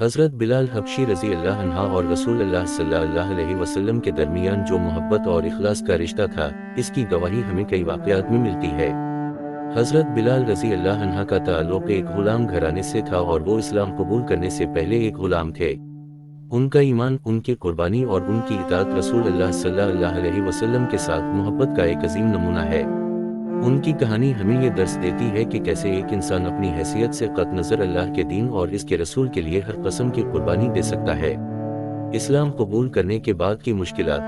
حضرت بلال حبشی رضی اللہ عنہ اور رسول اللہ صلی اللہ علیہ وسلم کے درمیان جو محبت اور اخلاص کا رشتہ تھا، اس کی گواہی ہمیں کئی واقعات میں ملتی ہے۔ حضرت بلال رضی اللہ عنہ کا تعلق ایک غلام گھرانے سے تھا اور وہ اسلام قبول کرنے سے پہلے ایک غلام تھے۔ ان کا ایمان، ان کی قربانی اور ان کی اطاعت رسول اللہ صلی اللہ علیہ وسلم کے ساتھ محبت کا ایک عظیم نمونہ ہے۔ ان کی کہانی ہمیں یہ درس دیتی ہے کہ کیسے ایک انسان اپنی حیثیت سے قطع نظر اللہ کے دین اور اس کے رسول کے لیے ہر قسم کی قربانی دے سکتا ہے۔ اسلام قبول کرنے کے بعد کی مشکلات۔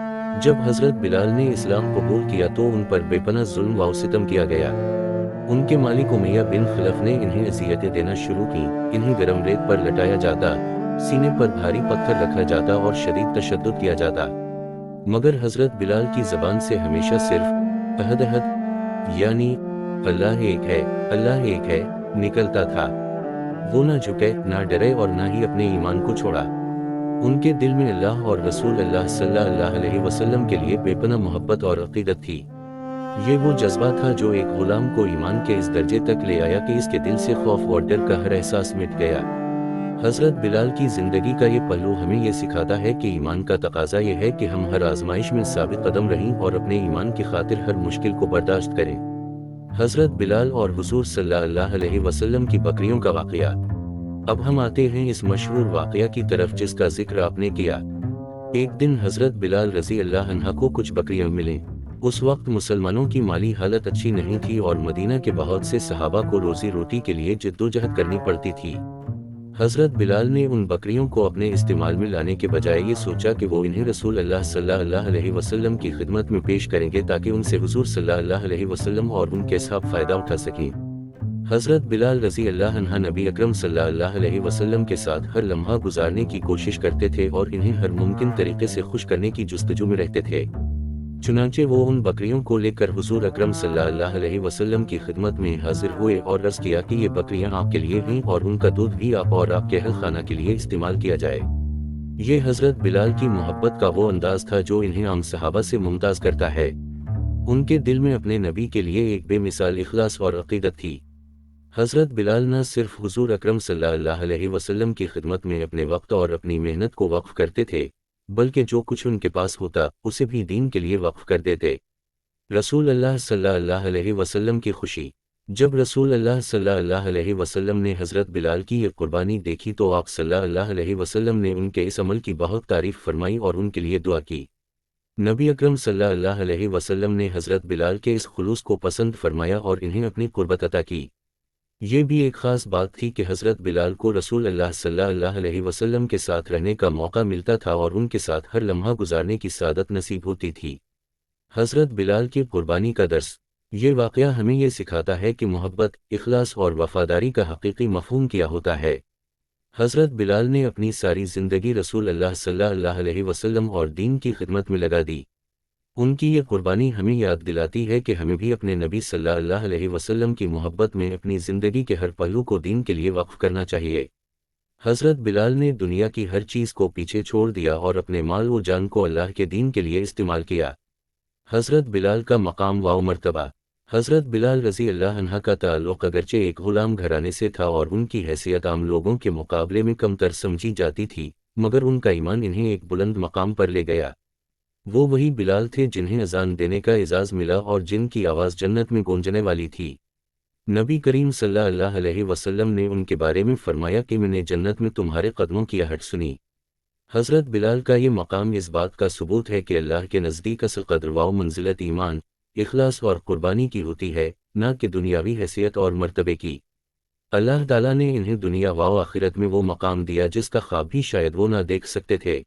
جب حضرت بلال نے اسلام قبول کیا تو ان پر بے پناہ ظلم و ستم کیا گیا۔ ان کے مالک امیہ بن خلف نے انہیں اذیتیں دینا شروع کی، انہیں گرم ریت پر لٹایا جاتا، سینے پر بھاری پتھر رکھا جاتا اور شدید تشدد کیا جاتا، مگر حضرت بلال کی زبان سے ہمیشہ صرف احد احد، یعنی اللہ ایک ہے، اللہ ایک ہے، نکلتا تھا۔ وہ نہ جھکے، نہ ڈرے اور نہ ہی اپنے ایمان کو چھوڑا۔ ان کے دل میں اللہ اور رسول اللہ صلی اللہ علیہ وسلم کے لیے بے پناہ محبت اور عقیدت تھی۔ یہ وہ جذبہ تھا جو ایک غلام کو ایمان کے اس درجے تک لے آیا کہ اس کے دل سے خوف اور ڈر کا ہر احساس مٹ گیا۔ حضرت بلال کی زندگی کا یہ پہلو ہمیں یہ سکھاتا ہے کہ ایمان کا تقاضا یہ ہے کہ ہم ہر آزمائش میں ثابت قدم رہیں اور اپنے ایمان کی خاطر ہر مشکل کو برداشت کریں۔ حضرت بلال اور حضور صلی اللہ علیہ وسلم کی بکریوں کا واقعہ۔ اب ہم آتے ہیں اس مشہور واقعہ کی طرف جس کا ذکر آپ نے کیا۔ ایک دن حضرت بلال رضی اللہ عنہ کو کچھ بکریاں ملیں۔ اس وقت مسلمانوں کی مالی حالت اچھی نہیں تھی اور مدینہ کے بہت سے صحابہ کو روزی روٹی کے لیے جدوجہد کرنی پڑتی تھی۔ حضرت بلال نے ان بکریوں کو اپنے استعمال میں لانے کے بجائے یہ سوچا کہ وہ انہیں رسول اللہ صلی اللہ علیہ وسلم کی خدمت میں پیش کریں گے تاکہ ان سے حضور صلی اللہ علیہ وسلم اور ان کے اصحاب فائدہ اٹھا سکیں۔ حضرت بلال رضی اللہ عنہ نبی اکرم صلی اللہ علیہ وسلم کے ساتھ ہر لمحہ گزارنے کی کوشش کرتے تھے اور انہیں ہر ممکن طریقے سے خوش کرنے کی جستجو میں رہتے تھے۔ چنانچہ وہ ان بکریوں کو لے کر حضور اکرم صلی اللہ علیہ وسلم کی خدمت میں حاضر ہوئے اور عرض کیا کہ یہ بکریاں آپ کے لیے ہیں اور ان کا دودھ بھی آپ اور آپ کے اہل خانہ کے لیے استعمال کیا جائے۔ یہ حضرت بلال کی محبت کا وہ انداز تھا جو انہیں عام صحابہ سے ممتاز کرتا ہے۔ ان کے دل میں اپنے نبی کے لیے ایک بے مثال اخلاص اور عقیدت تھی۔ حضرت بلال نہ صرف حضور اکرم صلی اللہ علیہ وسلم کی خدمت میں اپنے وقت اور اپنی محنت کو وقف کرتے تھے، بلکہ جو کچھ ان کے پاس ہوتا اسے بھی دین کے لیے وقف کر دیتے۔ رسول اللہ صلی اللہ علیہ وسلم کی خوشی۔ جب رسول اللہ صلی اللہ علیہ وسلم نے حضرت بلال کی یہ قربانی دیکھی تو آپ صلی اللہ علیہ وسلم نے ان کے اس عمل کی بہت تعریف فرمائی اور ان کے لیے دعا کی۔ نبی اکرم صلی اللہ علیہ وسلم نے حضرت بلال کے اس خلوص کو پسند فرمایا اور انہیں اپنی قربت عطا کی۔ یہ بھی ایک خاص بات تھی کہ حضرت بلال کو رسول اللہ صلی اللہ علیہ وسلم کے ساتھ رہنے کا موقع ملتا تھا اور ان کے ساتھ ہر لمحہ گزارنے کی سعادت نصیب ہوتی تھی۔ حضرت بلال کی قربانی کا درس۔ یہ واقعہ ہمیں یہ سکھاتا ہے کہ محبت، اخلاص اور وفاداری کا حقیقی مفہوم کیا ہوتا ہے۔ حضرت بلال نے اپنی ساری زندگی رسول اللہ صلی اللہ علیہ وسلم اور دین کی خدمت میں لگا دی۔ ان کی یہ قربانی ہمیں یاد دلاتی ہے کہ ہمیں بھی اپنے نبی صلی اللہ علیہ وسلم کی محبت میں اپنی زندگی کے ہر پہلو کو دین کے لیے وقف کرنا چاہیے۔ حضرت بلال نے دنیا کی ہر چیز کو پیچھے چھوڑ دیا اور اپنے مال و جان کو اللہ کے دین کے لیے استعمال کیا۔ حضرت بلال کا مقام و مرتبہ۔ حضرت بلال رضی اللہ عنہ کا تعلق اگرچہ ایک غلام گھرانے سے تھا اور ان کی حیثیت عام لوگوں کے مقابلے میں کم تر سمجھی جاتی تھی، مگر ان کا ایمان انہیں ایک بلند مقام پر لے گیا۔ وہ وہی بلال تھے جنہیں اذان دینے کا اعزاز ملا اور جن کی آواز جنت میں گونجنے والی تھی۔ نبی کریم صلی اللہ علیہ وسلم نے ان کے بارے میں فرمایا کہ میں نے جنت میں تمہارے قدموں کی آہٹ سنی۔ حضرت بلال کا یہ مقام اس بات کا ثبوت ہے کہ اللہ کے نزدیک اصل قدر و منزلت ایمان، اخلاص اور قربانی کی ہوتی ہے، نہ کہ دنیاوی حیثیت اور مرتبے کی۔ اللہ تعالیٰ نے انہیں دنیا و آخرت میں وہ مقام دیا جس کا خواب بھی شاید وہ نہ دیکھ سکتے تھے۔